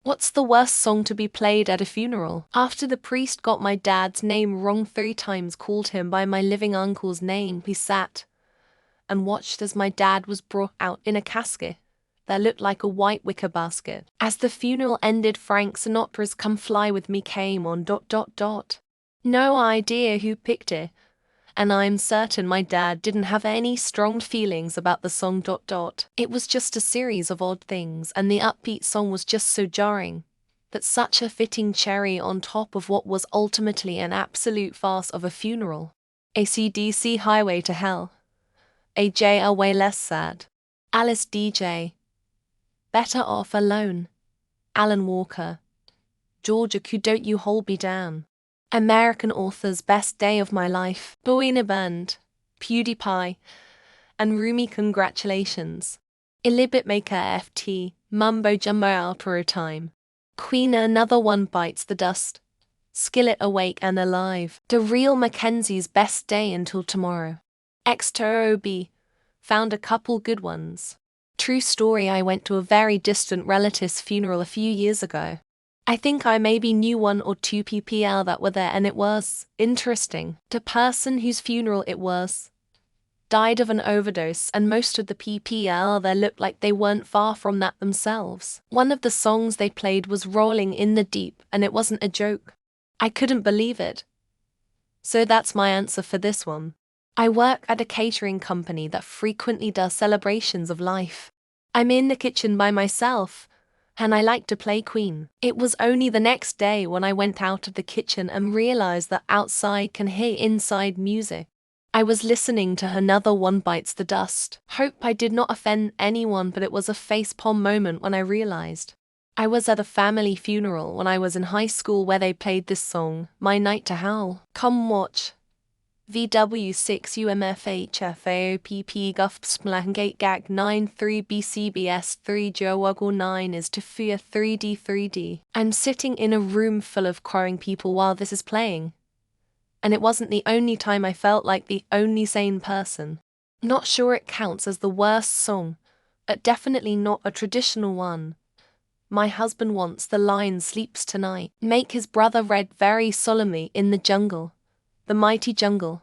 What's the worst song to be played at a funeral? After the priest got my dad's name wrong 3 times, called him by my living uncle's name, he sat and watched as my dad was brought out in a casket that looked like a white wicker basket. As the funeral ended, Frank Sinatra's "Come Fly With Me" came on. No idea who picked it, and I'm certain my dad didn't have any strong feelings about the song. It was just a series of odd things, and the upbeat song was just so jarring, but such a fitting cherry on top of what was ultimately an absolute farce of a funeral. AC/DC Highway to Hell. AJ Way Less Sad. Alice DJ. Better Off Alone. Alan Walker. Georgia Q. Don't You Hold Me Down. American Author's Best Day of My Life. Boina Band. PewDiePie. And Rumi Congratulations. Illibit Maker FT. Mumbo Jumbo Alpero Time. Queen Another One Bites the Dust. Skillet Awake and Alive. The Real Mackenzie's Best Day Until Tomorrow. XTOB. Found a couple good ones. True story, I went to a very distant relative's funeral a few years ago. I think I maybe knew 1 or 2 PPL that were there, and it was interesting. The person whose funeral it was died of an overdose, and most of the PPL there looked like they weren't far from that themselves. One of the songs they played was Rolling in the Deep, and it wasn't a joke. I couldn't believe it. So that's my answer for this one. I work at a catering company that frequently does celebrations of life. I'm in the kitchen by myself, and I like to play Queen. It was only the next day when I went out of the kitchen and realized that outside can hear inside music. I was listening to Another One Bites the Dust. Hope I did not offend anyone, but it was a facepalm moment when I realized. I was at a family funeral when I was in high school where they played this song, My Night to Howl. Come watch. VW6 UMFHFAOPP GUFPSMLANGATE GAG 93 BCBS 3 JOWUGGLE 9 is to fear 3D. I'm sitting in a room full of crowing people while this is playing. And it wasn't the only time I felt like the only sane person. Not sure it counts as the worst song, but definitely not a traditional one. My husband wants the lion sleeps tonight. Make his brother read very solemnly in the jungle. The mighty jungle.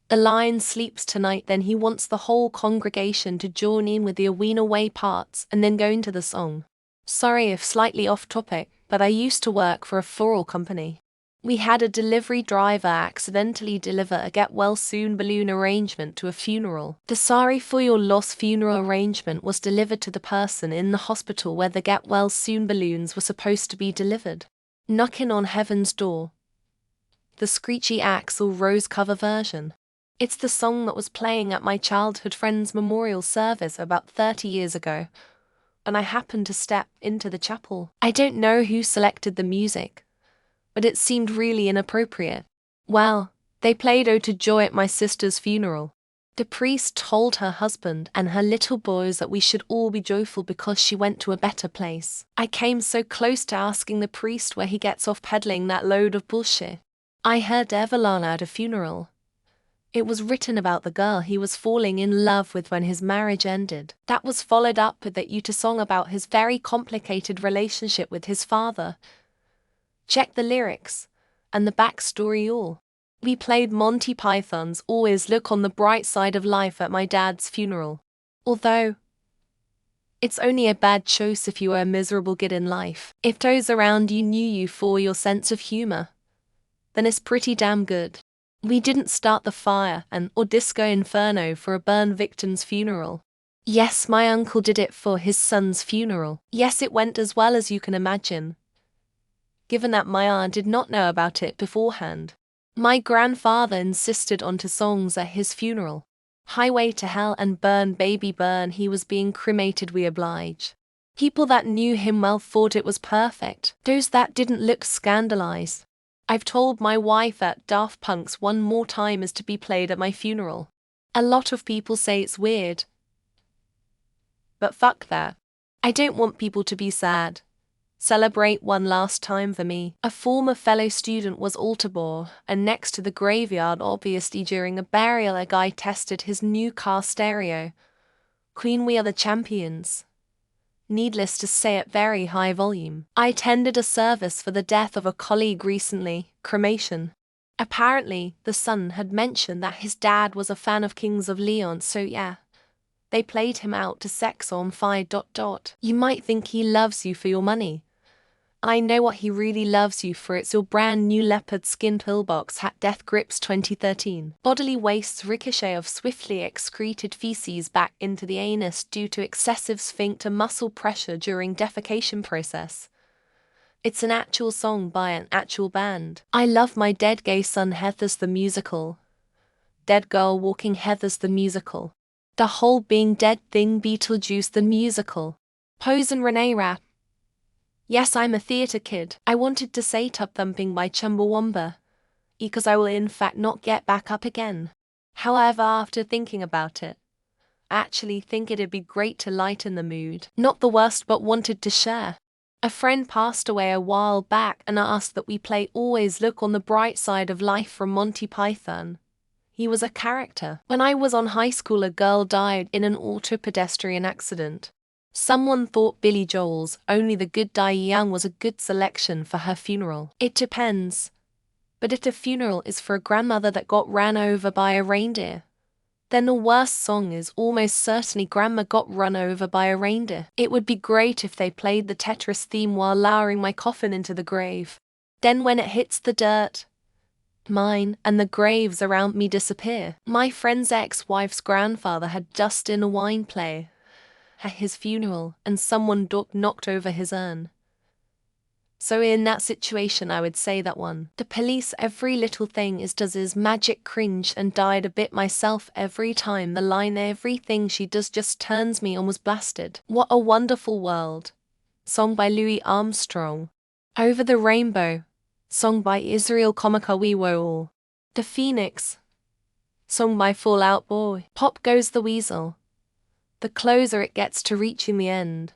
The lion sleeps tonight, then he wants the whole congregation to join in with the Awena Way parts and then go into the song. Sorry if slightly off topic, but I used to work for a floral company. We had a delivery driver accidentally deliver a get well soon balloon arrangement to a funeral. The sorry for your loss funeral arrangement was delivered to the person in the hospital where the get well soon balloons were supposed to be delivered. Knocking on Heaven's Door. The Screechy Axl Rose cover version. It's the song that was playing at my childhood friend's memorial service about 30 years ago, and I happened to step into the chapel. I don't know who selected the music, but it seemed really inappropriate. Well, they played Ode to Joy at my sister's funeral. The priest told her husband and her little boys that we should all be joyful because she went to a better place. I came so close to asking the priest where he gets off peddling that load of bullshit. I heard Everlong at a funeral. It was written about the girl he was falling in love with when his marriage ended. That was followed up with that Utah song about his very complicated relationship with his father. Check the lyrics and the backstory all. We played Monty Python's Always Look on the Bright Side of Life at my dad's funeral. Although, it's only a bad choice if you are a miserable git in life. If those around you knew you for your sense of humor, then it's pretty damn good. We didn't start the fire or Disco Inferno for a burn victim's funeral. Yes, my uncle did it for his son's funeral. Yes, it went as well as you can imagine, given that my aunt did not know about it beforehand. My grandfather insisted on 2 songs at his funeral. Highway to Hell and Burn Baby Burn. He was being cremated, we oblige. People that knew him well thought it was perfect. Those that didn't look scandalized. I've told my wife that Daft Punk's One More Time is to be played at my funeral. A lot of people say it's weird, but fuck that. I don't want people to be sad. Celebrate one last time for me. A former fellow student was altar boy, and next to the graveyard, obviously during a burial, a guy tested his new car stereo. Queen We Are the Champions. needless to say at very high volume. I attended a service for the death of a colleague recently, cremation. Apparently, the son had mentioned that his dad was a fan of Kings of Leon, so yeah. They played him out to sex on fire. You might think he loves you for your money. I know what he really loves you for. It's your brand new leopard skin pillbox hat Death Grips 2013. Bodily wastes ricochet of swiftly excreted feces back into the anus due to excessive sphincter muscle pressure during defecation process. It's an actual song by an actual band. I love my dead gay son Heathers the musical. Dead girl walking Heathers the musical. The whole being dead thing Beetlejuice the musical. Pose and Renee Rapp. Yes, I'm a theatre kid. I wanted to say Tub Thumping by Chumbawamba, because I will in fact not get back up again. However, after thinking about it, I actually think it'd be great to lighten the mood. Not the worst, but wanted to share. A friend passed away a while back and asked that we play Always Look on the Bright Side of Life from Monty Python. He was a character. When I was on high school, a girl died in an auto-pedestrian accident. Someone thought Billy Joel's Only the Good Die Young was a good selection for her funeral. It depends. But if the funeral is for a grandmother that got ran over by a reindeer, then the worst song is almost certainly Grandma Got Run Over by a Reindeer. It would be great if they played the Tetris theme while lowering my coffin into the grave. Then when it hits the dirt, mine and the graves around me disappear. My friend's ex-wife's grandfather had Dustin a wine play at his funeral, and someone knocked over his urn. So in that situation, I would say that one. The police every little thing does is magic cringe and died a bit myself every time the line everything she does just turns me on was blasted. What a Wonderful World. Song by Louis Armstrong. Over the Rainbow. Song by Israel Komika Weewo. The Phoenix. Song by Fall Out Boy. Pop Goes the Weasel. The closer it gets to reaching the end,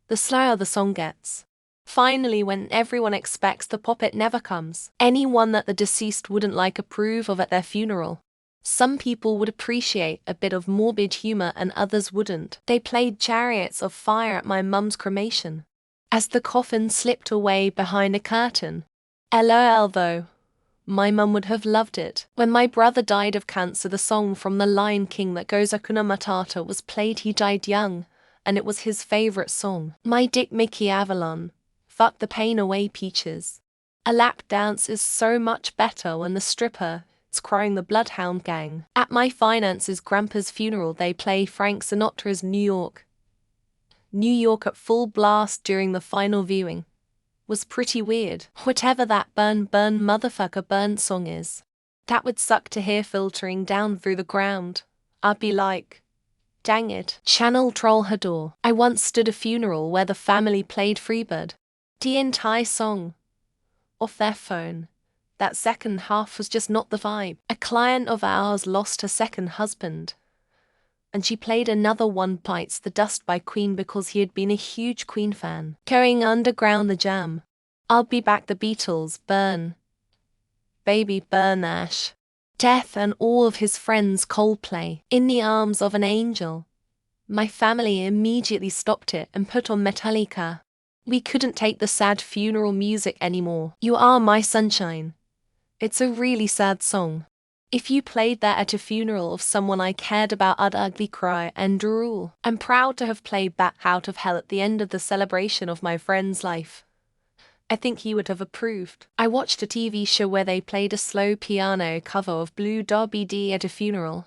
the slower the song gets. Finally, when everyone expects the pop, it never comes. Anyone that the deceased wouldn't approve of at their funeral. Some people would appreciate a bit of morbid humor and others wouldn't. They played Chariots of Fire at my mum's cremation, as the coffin slipped away behind a curtain. LOL though. My mum would have loved it. When my brother died of cancer, the song from The Lion King that goes Hakuna Matata was played. He died young, and it was his favorite song. My Dick Mickey Avalon. Fuck the Pain Away Peaches. A lap dance is so much better when the stripper is crying the Bloodhound Gang. At my finance's grandpa's funeral, they play Frank Sinatra's New York. New York at full blast during the final viewing. Was pretty weird. Whatever that burn motherfucker burn song is. That would suck to hear filtering down through the ground. I'd be like, dang it. Channel Troll Hador. I once stood a funeral where the family played Freebird. The entire song. Off their phone. That second half was just not the vibe. A client of ours lost her second husband, and she played another one Bites the Dust by Queen because he had been a huge Queen fan. Going Underground the Jam. I'll Be Back the Beatles, Burn. Baby Burn Ash. Death and all of his friends Coldplay. In the Arms of an Angel. My family immediately stopped it and put on Metallica. We couldn't take the sad funeral music anymore. You Are My Sunshine. It's a really sad song. If you played that at a funeral of someone I cared about, I'd ugly cry and drool. I'm proud to have played Bat Out of Hell at the end of the celebration of my friend's life. I think he would have approved. I watched a TV show where they played a slow piano cover of Blue Derby D at a funeral.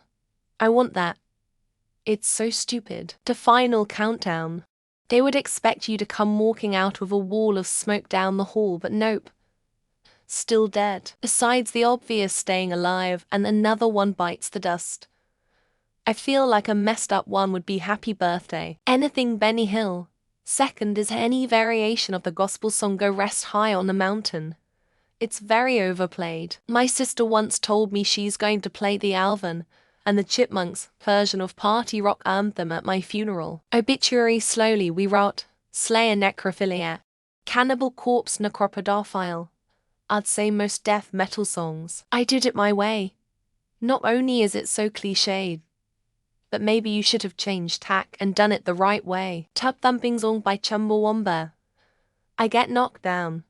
I want that. It's so stupid. The Final Countdown. They would expect you to come walking out with a wall of smoke down the hall, but nope. Still dead. Besides the obvious staying alive, and another one Bites the Dust. I feel like a messed up one would be Happy Birthday. Anything Benny Hill. Second is any variation of the gospel song Go Rest High on the Mountain. It's very overplayed. My sister once told me she's going to play the Alvin and the Chipmunks version of Party Rock Anthem at my funeral. Obituary Slowly We Rot. Slayer Necrophilia. Cannibal Corpse Necropedophile. I'd say most death metal songs. I did it my way. Not only is it so cliched, But maybe you should have changed tack and done it the right way. Tub Thumping Song by Chumbawamba. I get knocked down,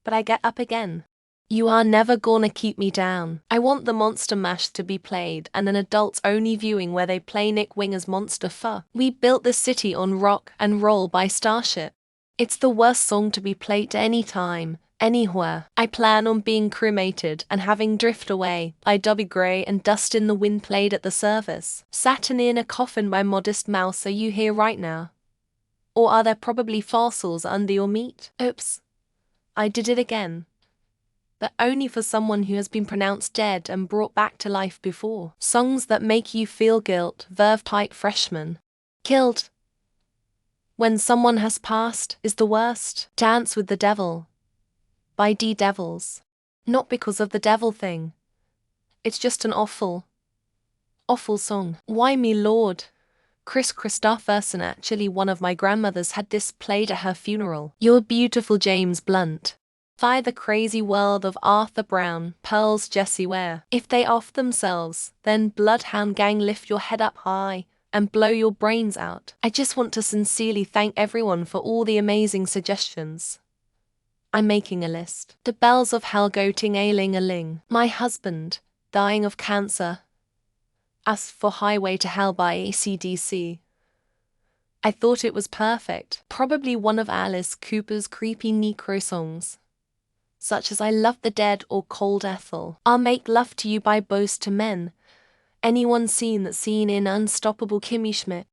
but I get up again. You are never gonna keep me down. I want the Monster Mash to be played and an adults only viewing where they play Nick Winger's Monster Fuck. We built this city on rock and roll by Starship. It's the worst song to be played anytime, anywhere. I plan on being cremated and having Drift Away by Dobby Gray and Dust in the Wind played at the service. Saturn in a Coffin by Modest Mouse. Are you here right now? Or are there probably fossils under your meat? Oops. I did it again. But only for someone who has been pronounced dead and brought back to life before. Songs that make you feel guilt. Verve Tight Freshman. Killed. When Someone Has Passed is the worst. Dance with the Devil by D Devils. Not because of the devil thing. It's just an awful song. Why Me Lord? Chris Christopherson. Actually, one of my grandmothers had this played at her funeral. You're Beautiful James Blunt. By The Crazy World of Arthur Brown. Pearl's Jessie Ware. If they off themselves, then Bloodhound Gang lift your head up high and blow your brains out. I just want to sincerely thank everyone for all the amazing suggestions. I'm making a list. The Bells of Hell go ting-a-ling-a-ling. My Husband, Dying of Cancer. As for Highway to Hell by AC/DC. I thought it was perfect. Probably one of Alice Cooper's creepy necro songs, such as I Love the Dead or Cold Ethel. I'll Make Love to You by Boyz II Men. Anyone seen that scene in Unstoppable Kimmy Schmidt?